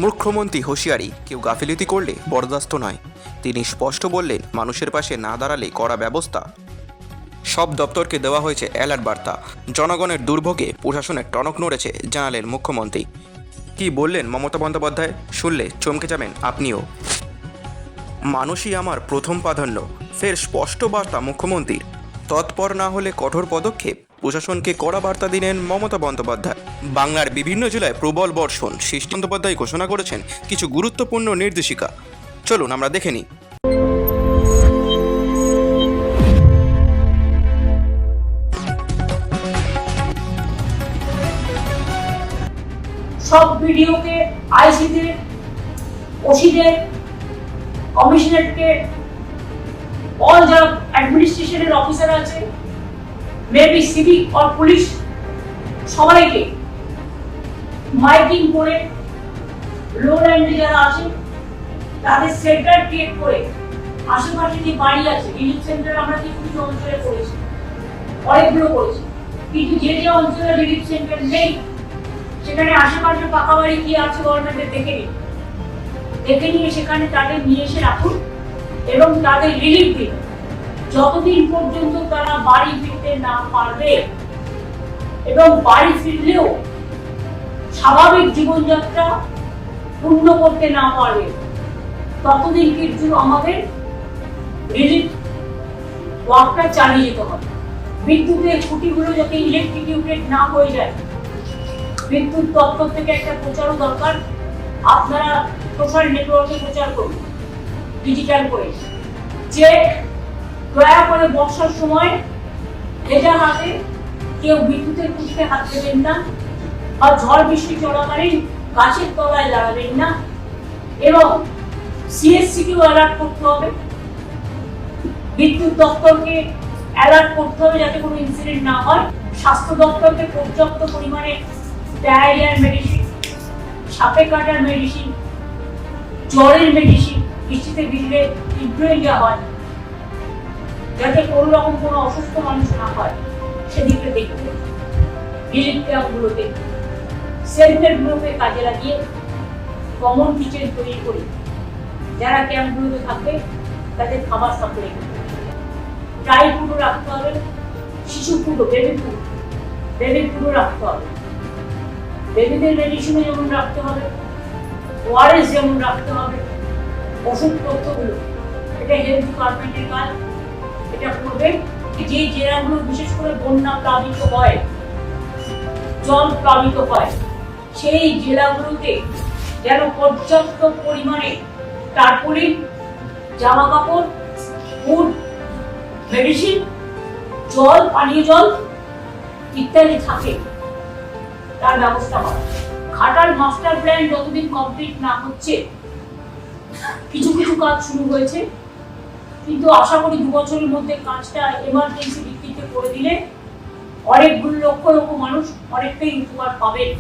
মুখ্যমন্ত্রী হুঁশিয়ারি, কেউ গাফিলতি করলে বরদাস্ত নয়। তিনি স্পষ্ট বললেন, মানুষের পাশে না দাঁড়ালে কড়া ব্যবস্থা। সব দপ্তরকে দেওয়া হয়েছে অ্যালার্ট বার্তা। জনগণের দুর্ভোগে প্রশাসনের টনক নড়েছে, জানালেন মুখ্যমন্ত্রী। কি বললেন মমতা বন্দ্যোপাধ্যায়, শুনলে চমকে যাবেন আপনিও। মানুষই আমার প্রথম প্রাধান্য, ফের স্পষ্ট বার্তা মুখ্যমন্ত্রীর। তৎপর না হলে কঠোর পদক্ষেপ, প্রশাসনকে কড়া বার্তা দিলেন মমতা বন্দ্যোপাধ্যায়। বাংলার বিভিন্ন জেলায় প্রবল বর্ষণ, সৃষ্টি বন্দ্যোপাধ্যায় ঘোষণা করেছেন কিছু গুরুত্বপূর্ণ নির্দেশিকা। চলুন আমরা দেখে নিই। সব ভিডিওকে আইসিদের, ওসিদের, কমিশনারকে, অল যারা অ্যাডমিনিস্ট্রেশনের অফিসার আছে, মেবি সিভিক আর পুলিশ, সবাইকে মাইকিং করে লো ল্যান্ডে যারা আছে তাদের সেন্টার ক্রিয়েট করে আশেপাশে যে বাড়ি আছে, রিলিফ সেন্টার আমরা কিছু অঞ্চলে করেছি, অনেকগুলো করেছি, কিন্তু যে যে অঞ্চলে রিলিফ সেন্টার নেই সেখানে আশেপাশে পাকা বাড়ি কি আছে গভর্নমেন্টের দেখে নিয়ে সেখানে তাদের নিয়ে এসে রাখুন এবং তাদের রিলিফ দিন যতদিন পর্যন্ত তারা বাড়ি ফিরতে না পারবে, এবং বাড়ি ফিরলেও স্বাভাবিক জীবনযাত্রা পূর্ণ করতে না পারবে ততদিন কিন্তু আমাদের রিলিফ ওয়ার্কটা চালিয়ে যেতে হবে। বিদ্যুতের খুঁটিগুলো যাতে ইলেকট্রিকিউটেড না হয়ে যায়, বিদ্যুৎ দপ্তর থেকে একটা প্রচারও দরকার। আপনারা সোশ্যাল নেটওয়ার্কে প্রচার করুন ডিজিটাল করে, যে দয়া করে বর্ষার সময় ভেজা হাতে কেউ বিদ্যুতের খুঁটিতে হাত দেবেন না, বা ঝড় বৃষ্টি চলাকালীন গাছের তলায় দাঁড়াবেন না, এবং সিএসসিকেও অ্যালার্ট করতে হবে, বিদ্যুৎ দপ্তরকে অ্যালার্ট করতে হবে যাতে কোনো ইনসিডেন্ট না হয়, স্বাস্থ্য দপ্তরকে পর্যাপ্ত পরিমাণে ডায়রিয়ার মেডিসিন, সাপে কাটার মেডিসিন, জ্বরের মেডিসিন, বৃষ্টিতে ভিজলে ইনফ্লুয়েঞ্জা হয় যাতে কোনো রকম কোনো অসুস্থ মানুষ না হয় সেদিকে দেখতে, রিলিফ ক্যাম্পগুলোতে সেলফ হেল্প গ্রুপে কাজে লাগিয়ে কমন কিচেন তৈরি করি, যারা ক্যাম্পগুলোতে থাকবে তাদের খাবার সাপ্লাই করতে হবে। ড্রাই ফুডও রাখতে হবে, শিশু ফুডও, বেবি ফুডও রাখতে হবে, বেবিদের মেডিসিনও যেমন রাখতে হবে, ওআরএস যেমন রাখতে হবে, ওষুধপত্রগুলো, এটা হেলথ ডিপার্টমেন্টের কাজ। এটা করবে যে জেলাগুলো বিশেষ করে বন্যা প্লাবিত হয়, জল প্লাবিত হয়, সেই জেলাগুলোতে যেন পর্যাপ্ত পরিমাণে টার্পোলিন, জামা কাপড়, ফুড, মেডিসিন, জল, পানীয় জল ইত্যাদি থাকে তার ব্যবস্থা করা। ঘাটাল মাস্টার প্ল্যান যতদিন কমপ্লিট না হচ্ছে, কিছু কিছু কাজ শুরু হয়েছে, কিন্তু আশা করি 2 বছরের মধ্যে কাজটা এমার্জেন্সি ভিত্তিতে করে দিলে অনেকগুলো লক্ষ লক্ষ মানুষ অনেকটাই উপকার পাবেন।